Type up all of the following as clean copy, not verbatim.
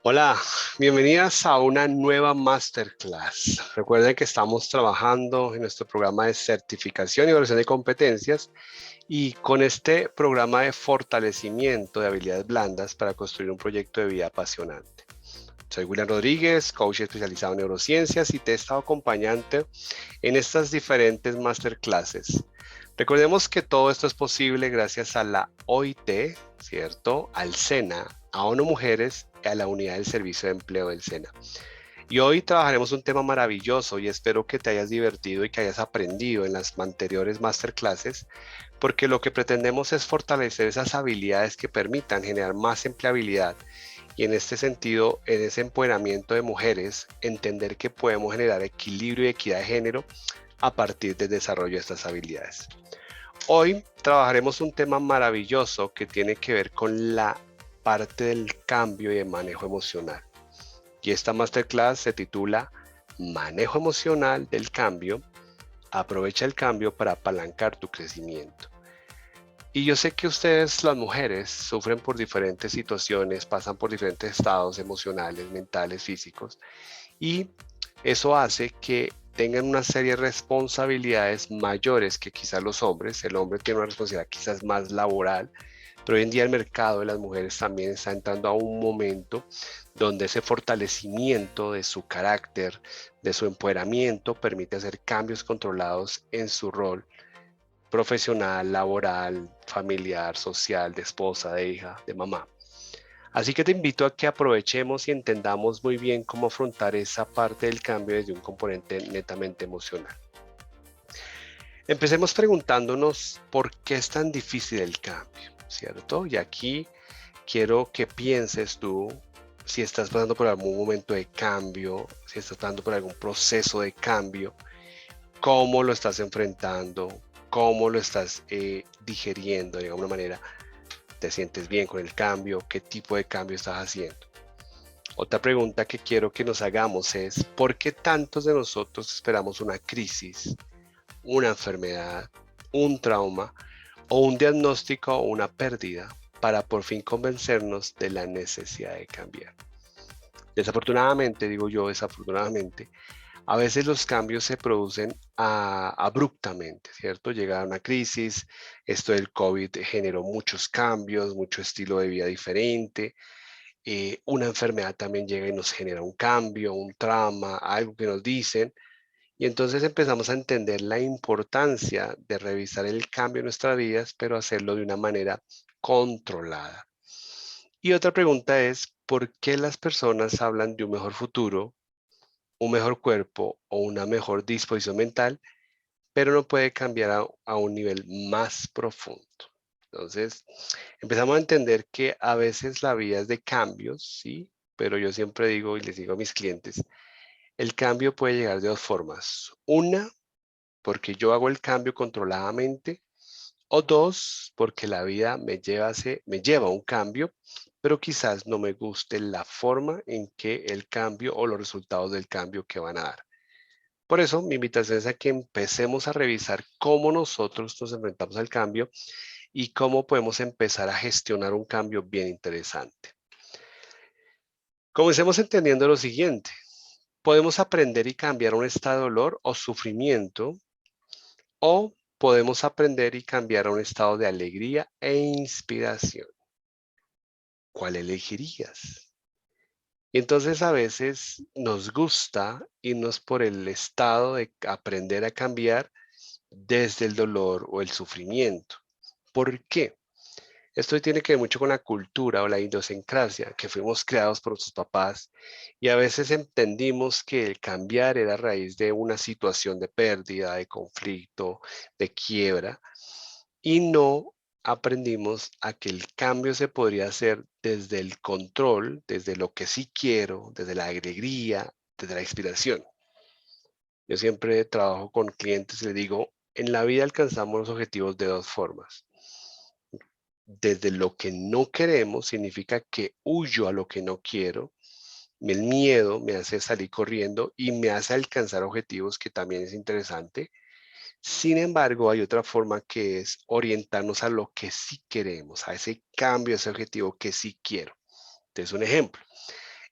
Hola, bienvenidas a una nueva masterclass. Recuerden que estamos trabajando en nuestro programa de certificación y evaluación de competencias y con este programa de fortalecimiento de habilidades blandas para construir un proyecto de vida apasionante. Soy William Rodríguez, coach especializado en neurociencias y te he estado acompañante en estas diferentes masterclasses. Recordemos que todo esto es posible gracias a la OIT, ¿cierto? Al SENA, a ONU Mujeres y a la Unidad del Servicio de Empleo del SENA. Y hoy trabajaremos un tema maravilloso y espero que te hayas divertido y que hayas aprendido en las anteriores masterclasses, porque lo que pretendemos es fortalecer esas habilidades que permitan generar más empleabilidad y en este sentido, en ese empoderamiento de mujeres, entender que podemos generar equilibrio y equidad de género a partir del desarrollo de estas habilidades. Hoy trabajaremos un tema maravilloso que tiene que ver con la parte del cambio y de manejo emocional. Y esta masterclass se titula Manejo emocional del cambio. Aprovecha el cambio para apalancar tu crecimiento. Y yo sé que ustedes, las mujeres, sufren por diferentes situaciones, pasan por diferentes estados emocionales, mentales, físicos, y eso hace que tengan una serie de responsabilidades mayores que quizás los hombres. El hombre tiene una responsabilidad quizás más laboral, pero hoy en día el mercado de las mujeres también está entrando a un momento donde ese fortalecimiento de su carácter, de su empoderamiento, permite hacer cambios controlados en su rol profesional, laboral, familiar, social, de esposa, de hija, de mamá. Así que te invito a que aprovechemos y entendamos muy bien cómo afrontar esa parte del cambio desde un componente netamente emocional. Empecemos preguntándonos por qué es tan difícil el cambio, ¿cierto? Y aquí quiero que pienses tú si estás pasando por algún momento de cambio, si estás pasando por algún proceso de cambio, cómo lo estás enfrentando, cómo lo estás digeriendo de alguna manera. ¿Te sientes bien con el cambio? ¿Qué tipo de cambio estás haciendo? Otra pregunta que quiero que nos hagamos es, ¿por qué tantos de nosotros esperamos una crisis, una enfermedad, un trauma o un diagnóstico o una pérdida para por fin convencernos de la necesidad de cambiar? Desafortunadamente, digo yo, desafortunadamente, a veces los cambios se producen abruptamente, ¿cierto? Llega una crisis, esto del COVID generó muchos cambios, mucho estilo de vida diferente, una enfermedad también llega y nos genera un cambio, un trauma, algo que nos dicen, y entonces empezamos a entender la importancia de revisar el cambio en nuestras vidas, pero hacerlo de una manera controlada. Y otra pregunta es, ¿por qué las personas hablan de un mejor futuro, un mejor cuerpo o una mejor disposición mental, pero no puede cambiar a un nivel más profundo? Entonces, empezamos a entender que a veces la vida es de cambios, sí, pero yo siempre digo y les digo a mis clientes, el cambio puede llegar de dos formas. Una, porque yo hago el cambio controladamente, o dos, porque la vida me lleva a un cambio, pero quizás no me guste la forma en que el cambio o los resultados del cambio que van a dar. Por eso, mi invitación es a que empecemos a revisar cómo nosotros nos enfrentamos al cambio y cómo podemos empezar a gestionar un cambio bien interesante. Comencemos entendiendo lo siguiente. Podemos aprender y cambiar un estado de dolor o sufrimiento o podemos aprender y cambiar a un estado de alegría e inspiración. ¿Cuál elegirías? Y entonces a veces nos gusta irnos por el estado de aprender a cambiar desde el dolor o el sufrimiento. ¿Por qué? Esto tiene que ver mucho con la cultura o la idiosincrasia, que fuimos creados por nuestros papás y a veces entendimos que el cambiar era a raíz de una situación de pérdida, de conflicto, de quiebra y no aprendimos a que el cambio se podría hacer desde el control, desde lo que sí quiero, desde la alegría, desde la inspiración. Yo siempre trabajo con clientes y les digo, en la vida alcanzamos los objetivos de dos formas. Desde lo que no queremos significa que huyo a lo que no quiero. El miedo me hace salir corriendo y me hace alcanzar objetivos que también es interesante. Sin embargo, hay otra forma que es orientarnos a lo que sí queremos, a ese cambio, a ese objetivo que sí quiero. Entonces, un ejemplo.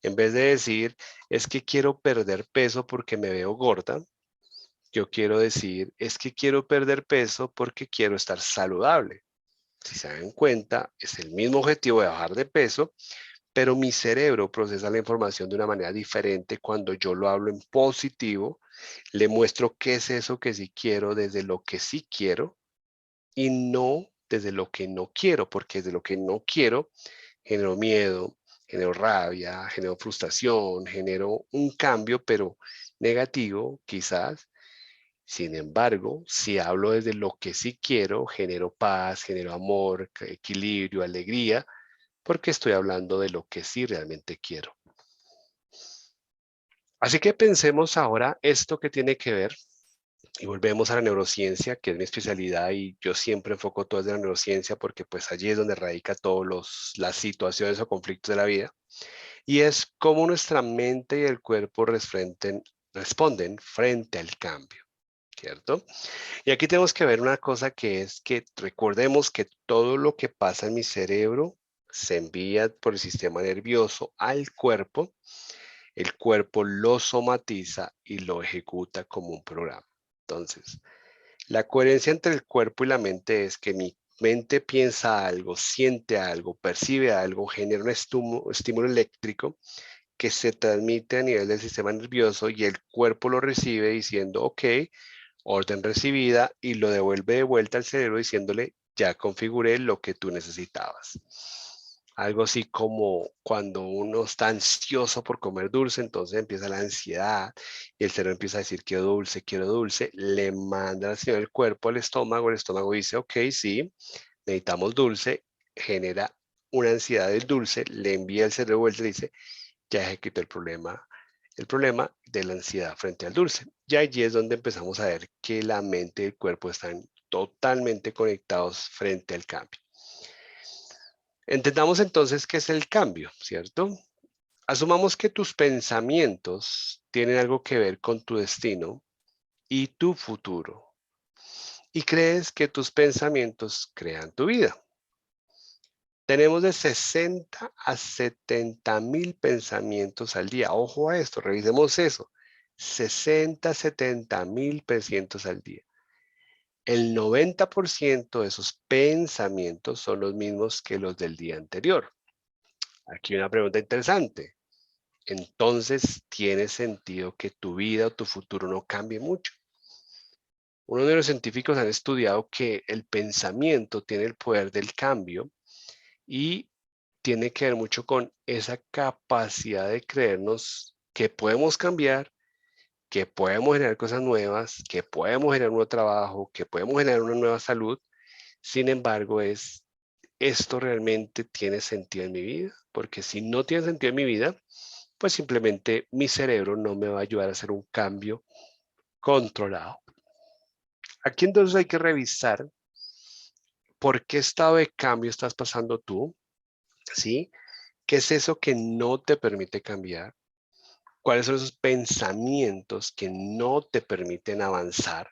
En vez de decir, es que quiero perder peso porque me veo gorda, yo quiero decir, es que quiero perder peso porque quiero estar saludable. Si se dan cuenta, es el mismo objetivo de bajar de peso, pero mi cerebro procesa la información de una manera diferente cuando yo lo hablo en positivo, le muestro qué es eso que sí quiero desde lo que sí quiero y no desde lo que no quiero, porque desde lo que no quiero genero miedo, genero rabia, genero frustración, genero un cambio, pero negativo quizás. Sin embargo, si hablo desde lo que sí quiero, genero paz, genero amor, equilibrio, alegría, porque estoy hablando de lo que sí realmente quiero. Así que pensemos ahora esto que tiene que ver, y volvemos a la neurociencia, que es mi especialidad, y yo siempre enfoco todo desde la neurociencia porque pues allí es donde radica todas las situaciones o conflictos de la vida, y es cómo nuestra mente y el cuerpo responden frente al cambio, ¿cierto? Y aquí tenemos que ver una cosa que es que recordemos que todo lo que pasa en mi cerebro se envía por el sistema nervioso al cuerpo, el cuerpo lo somatiza y lo ejecuta como un programa. Entonces, la coherencia entre el cuerpo y la mente es que mi mente piensa algo, siente algo, percibe algo, genera un estímulo eléctrico que se transmite a nivel del sistema nervioso y el cuerpo lo recibe diciendo, ok, orden recibida, y lo devuelve de vuelta al cerebro diciéndole, ya configuré lo que tú necesitabas. Algo así como cuando uno está ansioso por comer dulce, entonces empieza la ansiedad y el cerebro empieza a decir, quiero dulce, le manda la señal del cuerpo al estómago, el estómago dice, ok, sí, necesitamos dulce, genera una ansiedad del dulce, le envía el cerebro de vuelta y le dice, ya ejecutó el problema de la ansiedad frente al dulce. Y allí es donde empezamos a ver que la mente y el cuerpo están totalmente conectados frente al cambio. Entendamos entonces qué es el cambio, ¿cierto? Asumamos que tus pensamientos tienen algo que ver con tu destino y tu futuro. Y crees que tus pensamientos crean tu vida. Tenemos de 60 a 70,000 pensamientos al día. Ojo a esto, revisemos eso. 60, 70,000 pensamientos al día. El 90% de esos pensamientos son los mismos que los del día anterior. Aquí una pregunta interesante. Entonces, ¿tiene sentido que tu vida o tu futuro no cambie mucho? Unos de los científicos han estudiado que el pensamiento tiene el poder del cambio y tiene que ver mucho con esa capacidad de creernos que podemos cambiar, que podemos generar cosas nuevas, que podemos generar un nuevo trabajo, que podemos generar una nueva salud. Sin embargo, ¿esto realmente tiene sentido en mi vida? Porque si no tiene sentido en mi vida, pues simplemente mi cerebro no me va a ayudar a hacer un cambio controlado. Aquí entonces hay que revisar por qué estado de cambio estás pasando tú, ¿sí? ¿Qué es eso que no te permite cambiar? ¿Cuáles son esos pensamientos que no te permiten avanzar?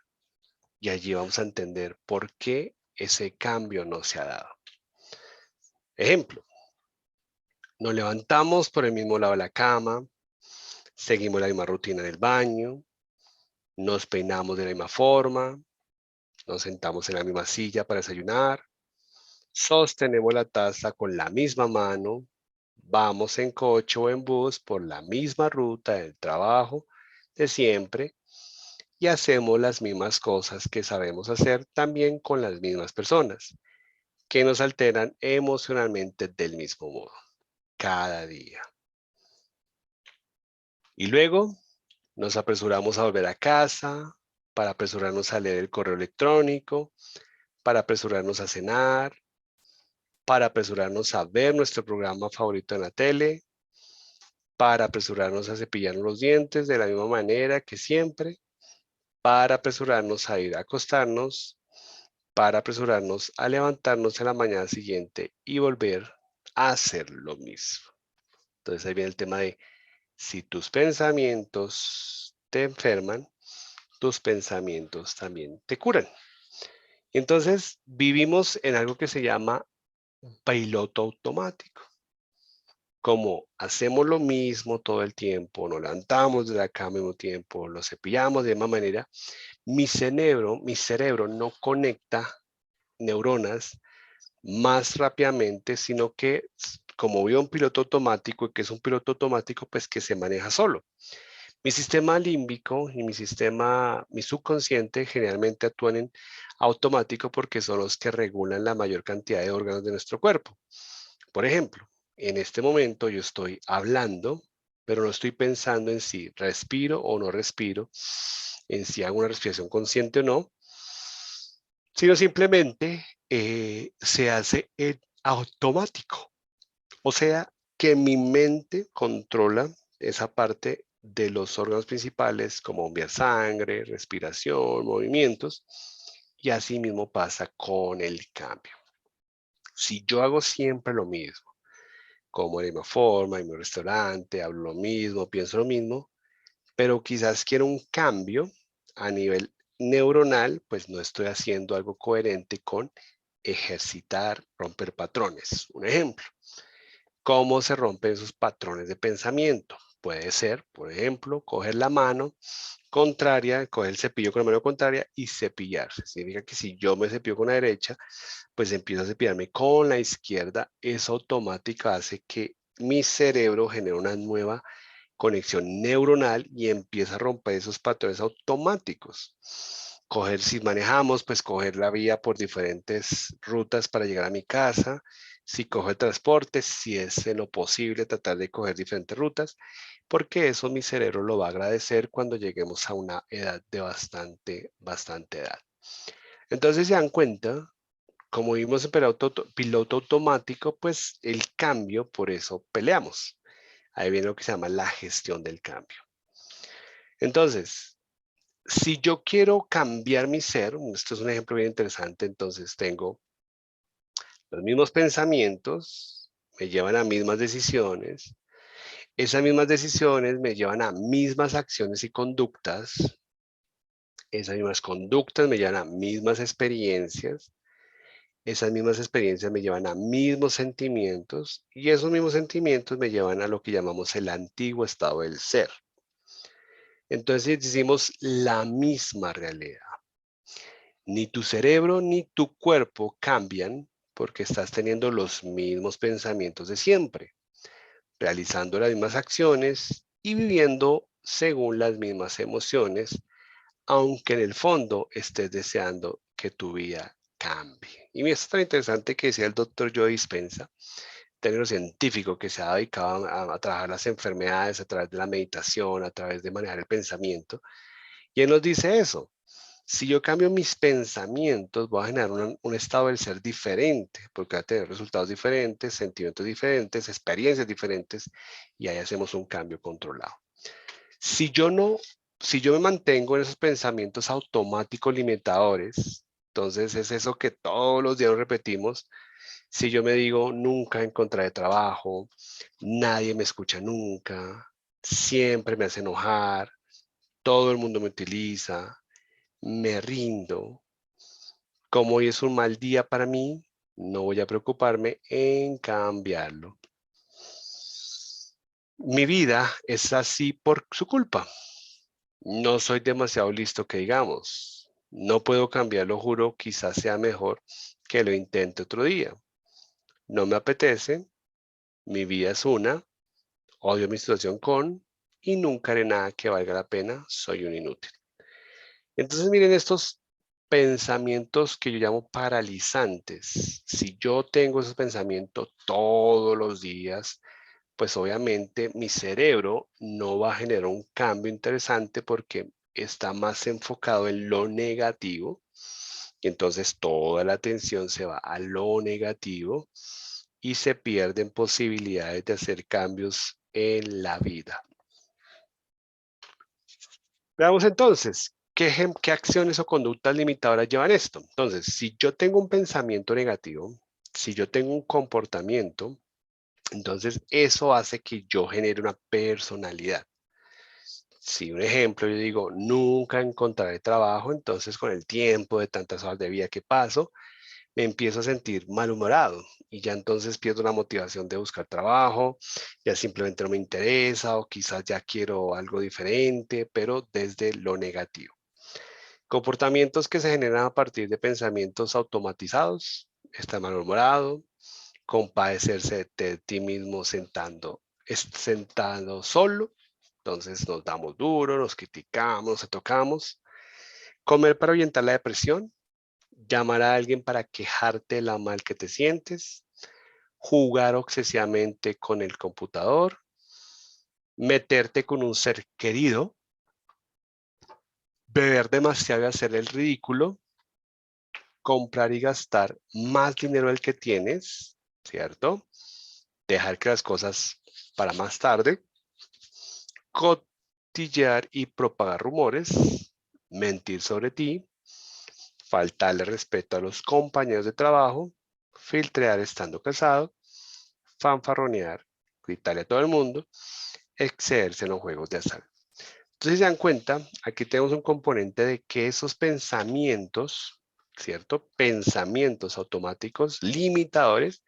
Y allí vamos a entender por qué ese cambio no se ha dado. Ejemplo, nos levantamos por el mismo lado de la cama, seguimos la misma rutina en el baño, nos peinamos de la misma forma, nos sentamos en la misma silla para desayunar, sostenemos la taza con la misma mano, vamos en coche o en bus por la misma ruta del trabajo de siempre y hacemos las mismas cosas que sabemos hacer también con las mismas personas que nos alteran emocionalmente del mismo modo, cada día. Y luego nos apresuramos a volver a casa, para apresurarnos a leer el correo electrónico, para apresurarnos a cenar, para apresurarnos a ver nuestro programa favorito en la tele, para apresurarnos a cepillarnos los dientes de la misma manera que siempre, para apresurarnos a ir a acostarnos, para apresurarnos a levantarnos en la mañana siguiente y volver a hacer lo mismo. Entonces ahí viene el tema de si tus pensamientos te enferman, tus pensamientos también te curan. Entonces vivimos en algo que se llama piloto automático. como hacemos lo mismo todo el tiempo, nos levantamos de la cama al mismo tiempo, lo cepillamos de la misma manera, mi cerebro no conecta neuronas más rápidamente, sino que como veo un piloto automático, y que es un piloto automático, pues que se maneja solo. Mi sistema límbico y mi subconsciente generalmente actúan en automático porque son los que regulan la mayor cantidad de órganos de nuestro cuerpo. Por ejemplo, en este momento yo estoy hablando, pero no estoy pensando en si respiro o no respiro, en si hago una respiración consciente o no, sino simplemente se hace en automático. O sea, que mi mente controla esa parte de los órganos principales, como enviar sangre, respiración, movimientos, y así mismo pasa con el cambio. Si yo hago siempre lo mismo, como de la misma forma, en mi restaurante, hablo lo mismo, pienso lo mismo, pero quizás quiero un cambio a nivel neuronal, pues no estoy haciendo algo coherente con ejercitar, romper patrones. Un ejemplo, ¿cómo se rompen esos patrones de pensamiento? Puede ser, por ejemplo, coger la mano contraria, coger el cepillo con la mano contraria y cepillarse. Significa que si yo me cepillo con la derecha, pues empiezo a cepillarme con la izquierda. Eso automática hace que mi cerebro genere una nueva conexión neuronal y empieza a romper esos patrones automáticos. Coger, si manejamos, pues coger la vía por diferentes rutas para llegar a mi casa. Si cojo el transporte, si es en lo posible, tratar de coger diferentes rutas, porque eso mi cerebro lo va a agradecer cuando lleguemos a una edad de bastante edad. Entonces se dan cuenta, como vimos en piloto automático, pues el cambio, por eso peleamos. Ahí viene lo que se llama la gestión del cambio. Entonces, si yo quiero cambiar mi ser, esto es un ejemplo bien interesante, entonces tengo los mismos pensamientos, me llevan a mismas decisiones, esas mismas decisiones me llevan a mismas acciones y conductas, esas mismas conductas me llevan a mismas experiencias, esas mismas experiencias me llevan a mismos sentimientos y esos mismos sentimientos me llevan a lo que llamamos el antiguo estado del ser. Entonces decimos la misma realidad. Ni tu cerebro ni tu cuerpo cambian porque estás teniendo los mismos pensamientos de siempre, realizando las mismas acciones y viviendo según las mismas emociones, aunque en el fondo estés deseando que tu vida cambie. Y es tan interesante que decía el doctor Joe Dispenza, término científico que se ha dedicado a trabajar las enfermedades a través de la meditación, a través de manejar el pensamiento. Y él nos dice eso. Si yo cambio mis pensamientos, voy a generar un estado del ser diferente, porque va a tener resultados diferentes, sentimientos diferentes, experiencias diferentes, y ahí hacemos un cambio controlado. Si yo no, si yo me mantengo en esos pensamientos automáticos limitadores, entonces es eso que todos los días repetimos. Si yo me digo, nunca encontraré trabajo, nadie me escucha nunca, siempre me hace enojar, todo el mundo me utiliza, me rindo. Como hoy es un mal día para mí, no voy a preocuparme en cambiarlo. Mi vida es así por su culpa. No soy demasiado listo que digamos. No puedo cambiarlo, juro, quizás sea mejor que lo intente otro día. No me apetece, mi vida es una, odio mi situación con, y nunca haré nada que valga la pena, soy un inútil. Entonces miren estos pensamientos que yo llamo paralizantes. Si yo tengo esos pensamientos todos los días, pues obviamente mi cerebro no va a generar un cambio interesante porque está más enfocado en lo negativo y entonces toda la atención se va a lo negativo y se pierden posibilidades de hacer cambios en la vida. Veamos entonces, ¿qué acciones o conductas limitadoras llevan esto? Entonces, si yo tengo un pensamiento negativo, si yo tengo un comportamiento, entonces eso hace que yo genere una personalidad. Si un ejemplo, yo digo, nunca encontraré trabajo, entonces con el tiempo de tantas horas de vida que paso, me empiezo a sentir malhumorado y ya entonces pierdo la motivación de buscar trabajo, ya simplemente no me interesa o quizás ya quiero algo diferente, pero desde lo negativo. Comportamientos que se generan a partir de pensamientos automatizados, estar malhumorado, compadecerse de ti mismo sentado solo, entonces nos damos duro, nos criticamos, nos tocamos, comer para ahuyentar la depresión, llamar a alguien para quejarte de la mal que te sientes, jugar obsesivamente con el computador, meterte con un ser querido, beber demasiado y hacer el ridículo, comprar y gastar más dinero del que tienes, ¿cierto? Dejar que las cosas para más tarde, cotillear y propagar rumores, mentir sobre ti, faltarle respeto a los compañeros de trabajo, filtrear estando casado, fanfarronear, gritarle a todo el mundo, excederse en los juegos de azar. Entonces, si se dan cuenta, aquí tenemos un componente de que esos pensamientos, ¿cierto? Pensamientos automáticos limitadores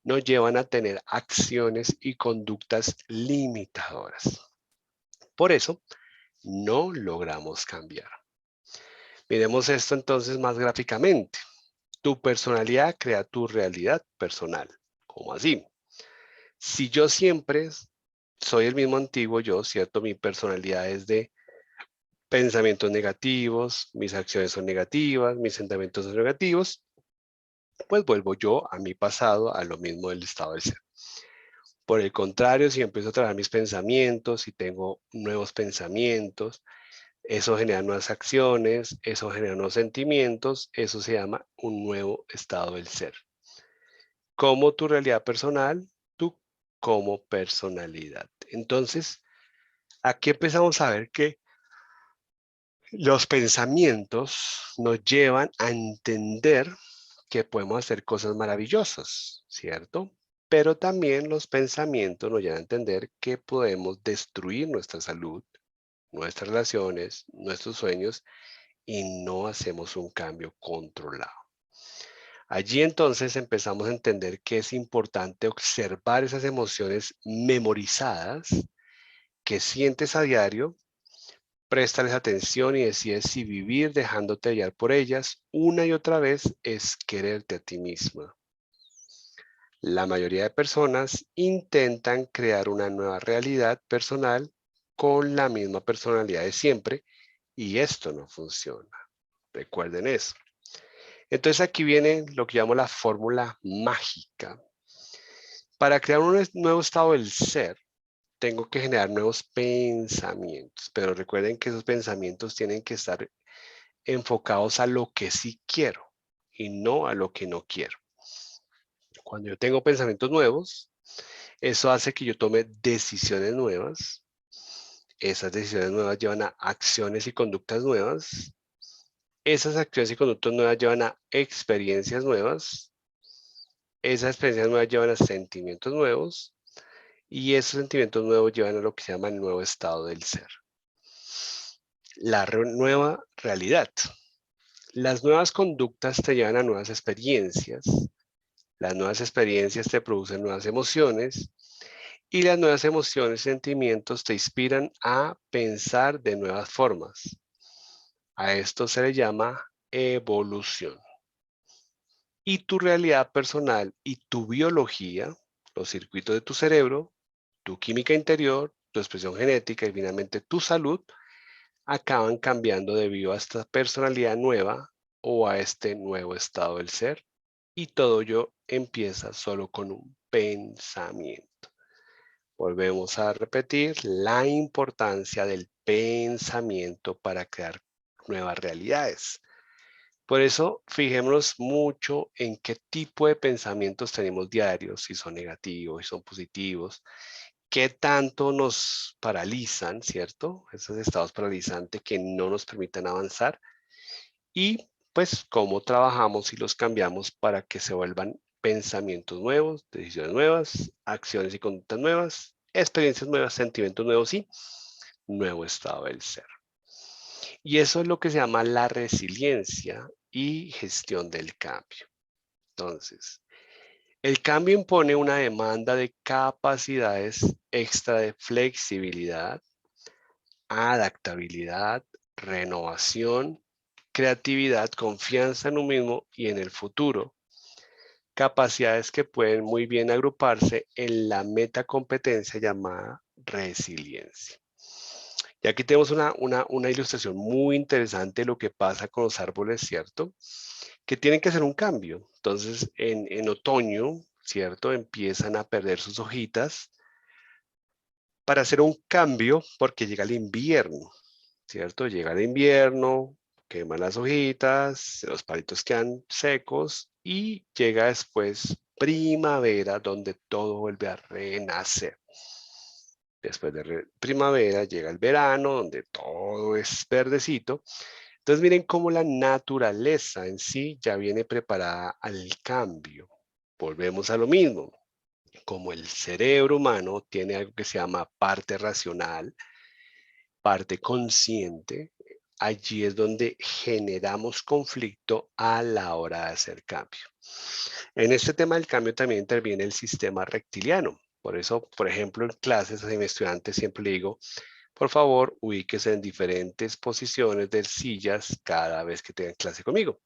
nos llevan a tener acciones y conductas limitadoras. Por eso, no logramos cambiar. Miremos esto entonces más gráficamente. Tu personalidad crea tu realidad personal. ¿Cómo así? Si yo siempre soy el mismo antiguo yo, ¿cierto? Mi personalidad es de pensamientos negativos, mis acciones son negativas, mis sentimientos son negativos, pues vuelvo yo a mi pasado, a lo mismo del estado del ser. Por el contrario, si empiezo a trabajar mis pensamientos y tengo nuevos pensamientos, eso genera nuevas acciones, eso genera nuevos sentimientos, eso se llama un nuevo estado del ser. Como tu realidad personal, tú como personalidad. Entonces, aquí empezamos a ver que los pensamientos nos llevan a entender que podemos hacer cosas maravillosas, ¿cierto? Pero también los pensamientos nos llevan a entender que podemos destruir nuestra salud, nuestras relaciones, nuestros sueños y no hacemos un cambio controlado. Allí entonces empezamos a entender que es importante observar esas emociones memorizadas que sientes a diario, préstales atención y decides si vivir dejándote guiar por ellas una y otra vez es quererte a ti misma. La mayoría de personas intentan crear una nueva realidad personal con la misma personalidad de siempre y esto no funciona. Recuerden eso. Entonces aquí viene lo que llamo la fórmula mágica. Para crear un nuevo estado del ser, tengo que generar nuevos pensamientos, pero recuerden que esos pensamientos tienen que estar enfocados a lo que sí quiero y no a lo que no quiero. Cuando yo tengo pensamientos nuevos, eso hace que yo tome decisiones nuevas. Esas decisiones nuevas llevan a acciones y conductas nuevas. Esas acciones y conductas nuevas llevan a experiencias nuevas. Esas experiencias nuevas llevan a sentimientos nuevos. Y esos sentimientos nuevos llevan a lo que se llama el nuevo estado del ser. La nueva realidad. Las nuevas conductas te llevan a nuevas experiencias. Las nuevas experiencias te producen nuevas emociones. Y las nuevas emociones y sentimientos te inspiran a pensar de nuevas formas. A esto se le llama evolución. Y tu realidad personal y tu biología, los circuitos de tu cerebro, tu química interior, tu expresión genética y finalmente tu salud, acaban cambiando debido a esta personalidad nueva o a este nuevo estado del ser. Y todo ello empieza solo con un pensamiento. Volvemos a repetir la importancia del pensamiento para crear nuevas realidades. Por eso, fijémonos mucho en qué tipo de pensamientos tenemos diarios, si son negativos, si son positivos, qué tanto nos paralizan, ¿cierto? Esos estados paralizantes que no nos permiten avanzar y pues cómo trabajamos y los cambiamos para que se vuelvan pensamientos nuevos, decisiones nuevas, acciones y conductas nuevas, experiencias nuevas, sentimientos nuevos y nuevo estado del ser. Y eso es lo que se llama la resiliencia y gestión del cambio. Entonces, el cambio impone una demanda de capacidades extra de flexibilidad, adaptabilidad, renovación, creatividad, confianza en uno mismo y en el futuro. Capacidades que pueden muy bien agruparse en la metacompetencia llamada resiliencia. Y aquí tenemos una ilustración muy interesante de lo que pasa con los árboles, ¿cierto? Que tienen que hacer un cambio. Entonces, en otoño, ¿cierto? Empiezan a perder sus hojitas para hacer un cambio porque llega el invierno, ¿cierto? Llega el invierno, queman las hojitas, los palitos quedan secos y llega después primavera donde todo vuelve a renacer. Después de primavera llega el verano donde todo es verdecito. Entonces miren cómo la naturaleza en sí ya viene preparada al cambio. Volvemos a lo mismo. Como el cerebro humano tiene algo que se llama parte racional, parte consciente, allí es donde generamos conflicto a la hora de hacer cambio. En este tema del cambio también interviene el sistema reptiliano. Por eso, por ejemplo, en clases a mis estudiantes siempre le digo, por favor, ubíquese en diferentes posiciones de sillas cada vez que tengan clase conmigo,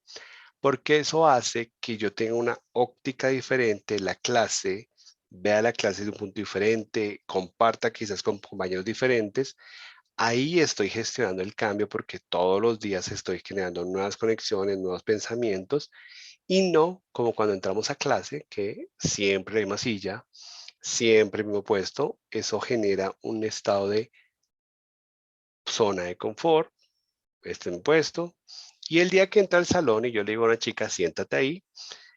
porque eso hace que yo tenga una óptica diferente, la clase, vea la clase de un punto diferente, comparta quizás con compañeros diferentes. Ahí estoy gestionando el cambio porque todos los días estoy generando nuevas conexiones, nuevos pensamientos y no como cuando entramos a clase, que siempre la misma silla, siempre el mismo puesto. Eso genera un estado de zona de confort, este es mi puesto. Y el día que entra al salón y yo le digo a una chica, siéntate ahí,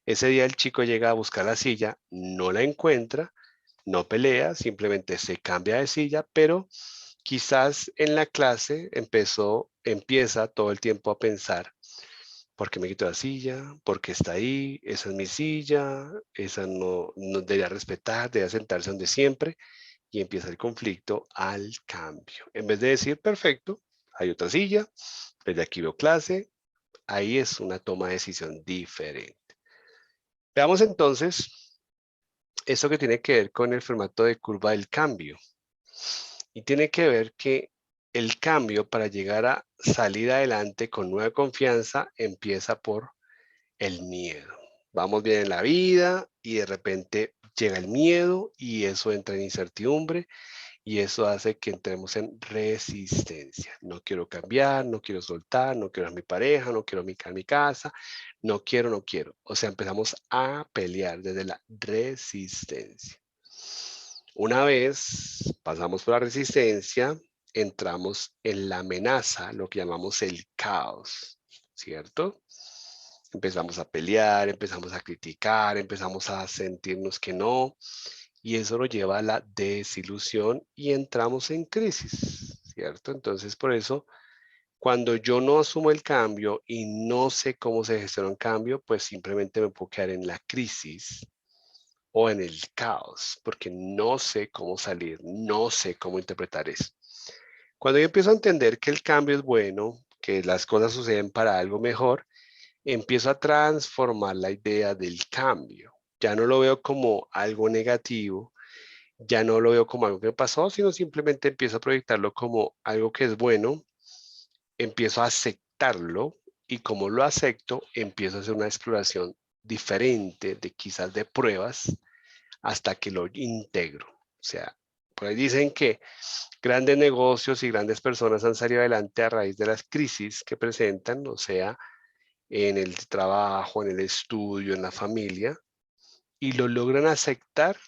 ese día el chico llega a buscar la silla, no la encuentra, no pelea, simplemente se cambia de silla, pero quizás en la clase empieza todo el tiempo a pensar, ¿por qué me quito la silla? ¿Por qué está ahí? Esa es mi silla, esa no debería respetar, debería sentarse donde siempre, y empieza el conflicto al cambio. En vez de decir, perfecto, hay otra silla, desde aquí veo clase, ahí es una toma de decisión diferente. Veamos entonces eso que tiene que ver con el formato de curva del cambio. Y tiene que ver que el cambio para llegar a salir adelante con nueva confianza empieza por el miedo. Vamos bien en la vida y de repente llega el miedo y eso entra en incertidumbre y eso hace que entremos en resistencia. No quiero cambiar, no quiero soltar, no quiero a mi pareja, no quiero a mi casa, no quiero, no quiero. O sea, empezamos a pelear desde la resistencia. Una vez pasamos por la resistencia, entramos en la amenaza, lo que llamamos el caos, ¿cierto? Empezamos a pelear, empezamos a criticar, empezamos a sentirnos que no, y eso nos lleva a la desilusión y entramos en crisis, ¿cierto? Entonces, por eso, cuando yo no asumo el cambio y no sé cómo se gestiona un cambio, pues simplemente me puedo quedar en la crisis o en el caos, porque no sé cómo salir, no sé cómo interpretar eso. Cuando yo empiezo a entender que el cambio es bueno, que las cosas suceden para algo mejor, empiezo a transformar la idea del cambio. Ya no lo veo como algo negativo, ya no lo veo como algo que pasó, sino simplemente empiezo a proyectarlo como algo que es bueno, empiezo a aceptarlo y como lo acepto, empiezo a hacer una exploración diferente de quizás de pruebas hasta que lo integro. O sea, por ahí dicen que grandes negocios y grandes personas han salido adelante a raíz de las crisis que presentan, o sea, en el trabajo, en el estudio, en la familia, y lo logran aceptar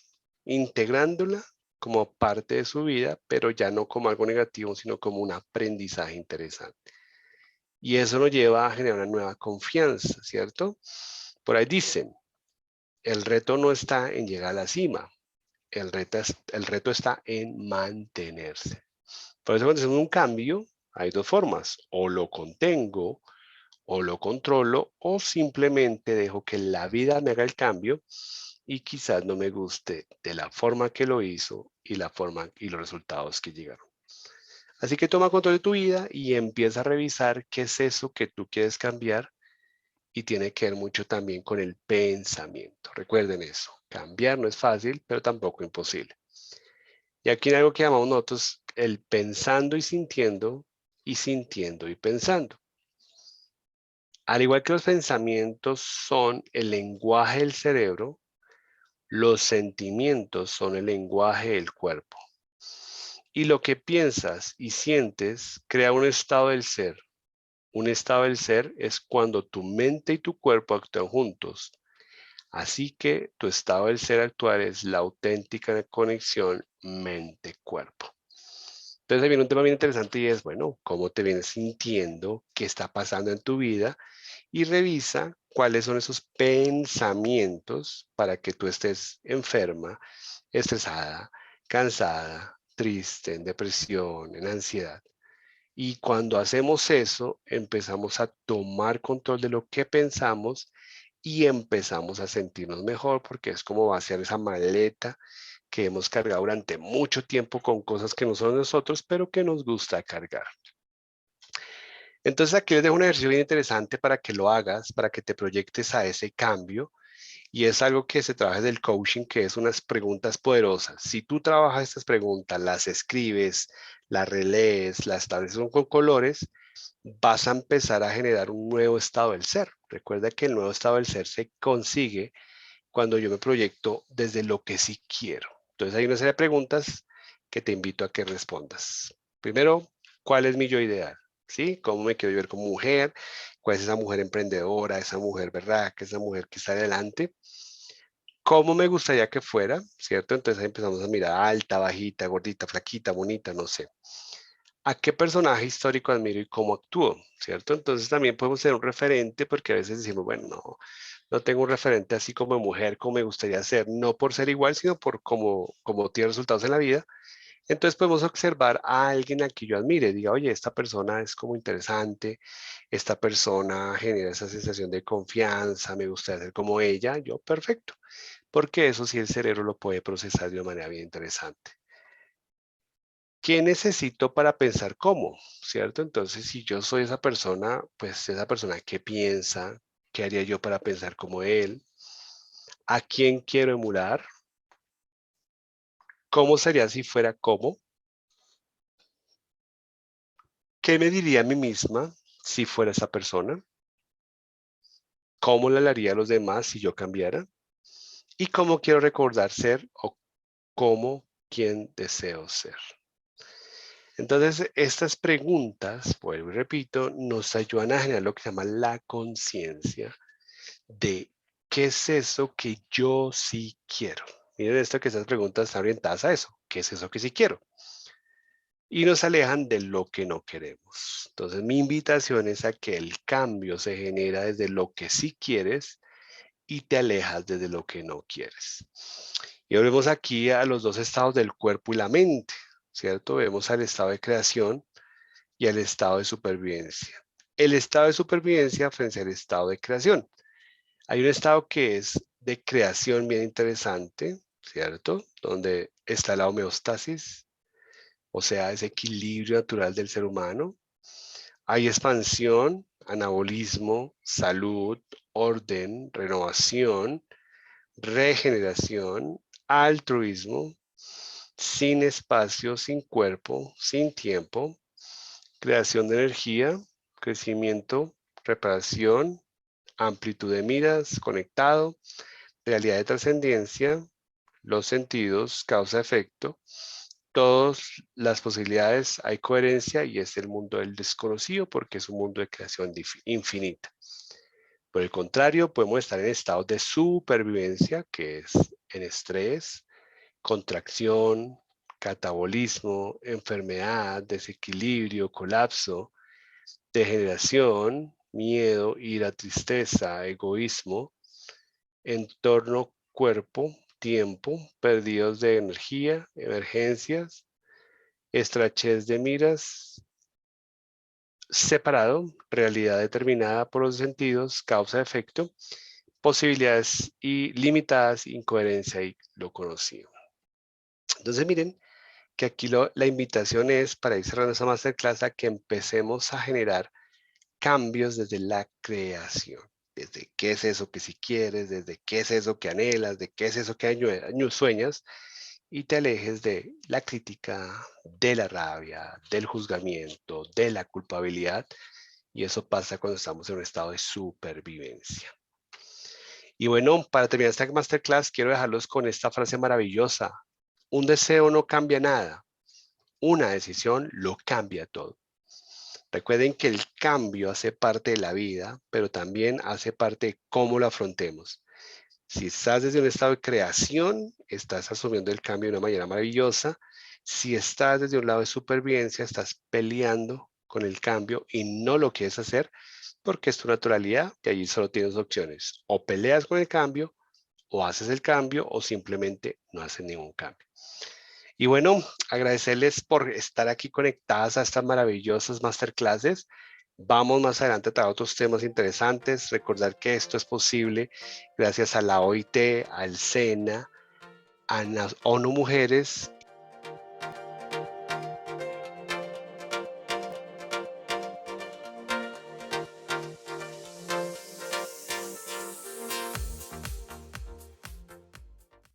integrándola como parte de su vida, pero ya no como algo negativo, sino como un aprendizaje interesante. Y eso nos lleva a generar una nueva confianza, ¿cierto? Por ahí dicen, el reto no está en llegar a la cima, el reto está en mantenerse. Por eso cuando hacemos un cambio, hay dos formas, o lo contengo, o lo controlo, o simplemente dejo que la vida me haga el cambio y quizás no me guste de la forma que lo hizo y la forma y los resultados que llegaron. Así que toma control de tu vida y empieza a revisar qué es eso que tú quieres cambiar y tiene que ver mucho también con el pensamiento. Recuerden eso, cambiar no es fácil, pero tampoco imposible. Y aquí hay algo que llamamos nosotros el pensando y sintiendo y pensando. Al igual que los pensamientos son el lenguaje del cerebro, los sentimientos son el lenguaje del cuerpo. Y lo que piensas y sientes crea un estado del ser. Un estado del ser es cuando tu mente y tu cuerpo actúan juntos. Así que tu estado del ser actual es la auténtica conexión mente-cuerpo. Entonces ahí viene un tema bien interesante y es, bueno, ¿cómo te vienes sintiendo? ¿Qué está pasando en tu vida? Y revisa cuáles son esos pensamientos para que tú estés enferma, estresada, cansada, triste, en depresión, en ansiedad. Y cuando hacemos eso, empezamos a tomar control de lo que pensamos y empezamos a sentirnos mejor porque es como va a ser esa maleta que hemos cargado durante mucho tiempo con cosas que no son de nosotros, pero que nos gusta cargar. Entonces aquí les dejo un ejercicio bien interesante para que lo hagas, para que te proyectes a ese cambio. Y es algo que se trabaja del coaching, que es unas preguntas poderosas. Si tú trabajas estas preguntas, las escribes, las relees, las estableces con colores, vas a empezar a generar un nuevo estado del ser. Recuerda que el nuevo estado del ser se consigue cuando yo me proyecto desde lo que sí quiero. Entonces hay una serie de preguntas que te invito a que respondas. Primero, ¿cuál es mi yo ideal? ¿Sí? ¿Cómo me quiero ver como mujer? ¿Cuál es esa mujer emprendedora, esa mujer berraca, esa mujer que está adelante? ¿Cómo me gustaría que fuera? ¿Cierto? Entonces ahí empezamos a mirar alta, bajita, gordita, flaquita, bonita, no sé. ¿A qué personaje histórico admiro y cómo actúo? ¿Cierto? Entonces también podemos tener un referente porque a veces decimos, bueno, no tengo un referente así como mujer, como me gustaría ser, no por ser igual, sino por cómo tiene resultados en la vida. Entonces podemos observar a alguien a quien yo admire, diga, oye, esta persona es como interesante, esta persona genera esa sensación de confianza, me gustaría ser como ella, yo perfecto, porque eso sí el cerebro lo puede procesar de una manera bien interesante. ¿Qué necesito para pensar cómo? ¿Cierto? Entonces, si yo soy esa persona, pues esa persona que piensa, ¿qué haría yo para pensar como él? ¿A quién quiero emular? ¿Cómo sería si fuera como? ¿Qué me diría a mí misma si fuera esa persona? ¿Cómo le hablaría a los demás si yo cambiara? ¿Y cómo quiero recordar ser o cómo quién deseo ser? Entonces, estas preguntas, vuelvo y repito, nos ayudan a generar lo que se llama la conciencia de qué es eso que yo sí quiero. Miren esto, que estas preguntas están orientadas a eso. ¿Qué es eso que sí quiero? Y nos alejan de lo que no queremos. Entonces, mi invitación es a que el cambio se genera desde lo que sí quieres y te alejas desde lo que no quieres. Y volvemos aquí a los dos estados del cuerpo y la mente, ¿cierto? Vemos al estado de creación y al estado de supervivencia. El estado de supervivencia frente al estado de creación. Hay un estado que es de creación bien interesante, ¿cierto? Donde está la homeostasis, o sea, ese equilibrio natural del ser humano. Hay expansión, anabolismo, salud, orden, renovación, regeneración, altruismo, sin espacio, sin cuerpo, sin tiempo, creación de energía, crecimiento, reparación, amplitud de miras, conectado, realidad de trascendencia, los sentidos, causa-efecto, todas las posibilidades, hay coherencia y es el mundo del desconocido porque es un mundo de creación infinita. Por el contrario, podemos estar en estados de supervivencia, que es en estrés, contracción, catabolismo, enfermedad, desequilibrio, colapso, degeneración, miedo, ira, tristeza, egoísmo, entorno, cuerpo, tiempo, perdidos de energía, emergencias, estrechez de miras, separado, realidad determinada por los sentidos, causa-efecto, posibilidades ilimitadas, incoherencia y lo conocido. Entonces miren que aquí la invitación es para ir cerrando esa masterclass a que empecemos a generar cambios desde la creación. desde qué es eso que si quieres, desde qué es eso que anhelas, de qué es eso que sueñas, y te alejes de la crítica, de la rabia, del juzgamiento, de la culpabilidad, y eso pasa cuando estamos en un estado de supervivencia. Y bueno, para terminar esta masterclass, quiero dejarlos con esta frase maravillosa. Un deseo no cambia nada, una decisión lo cambia todo. Recuerden que el cambio hace parte de la vida, pero también hace parte de cómo lo afrontemos. Si estás desde un estado de creación, estás asumiendo el cambio de una manera maravillosa. Si estás desde un lado de supervivencia, estás peleando con el cambio y no lo quieres hacer porque es tu naturalidad y allí solo tienes opciones. O peleas con el cambio, o haces el cambio, o simplemente no haces ningún cambio. Y bueno, agradecerles por estar aquí conectadas a estas maravillosas masterclasses. Vamos más adelante a tratar otros temas interesantes. Recordar que esto es posible gracias a la OIT, al SENA, a las ONU Mujeres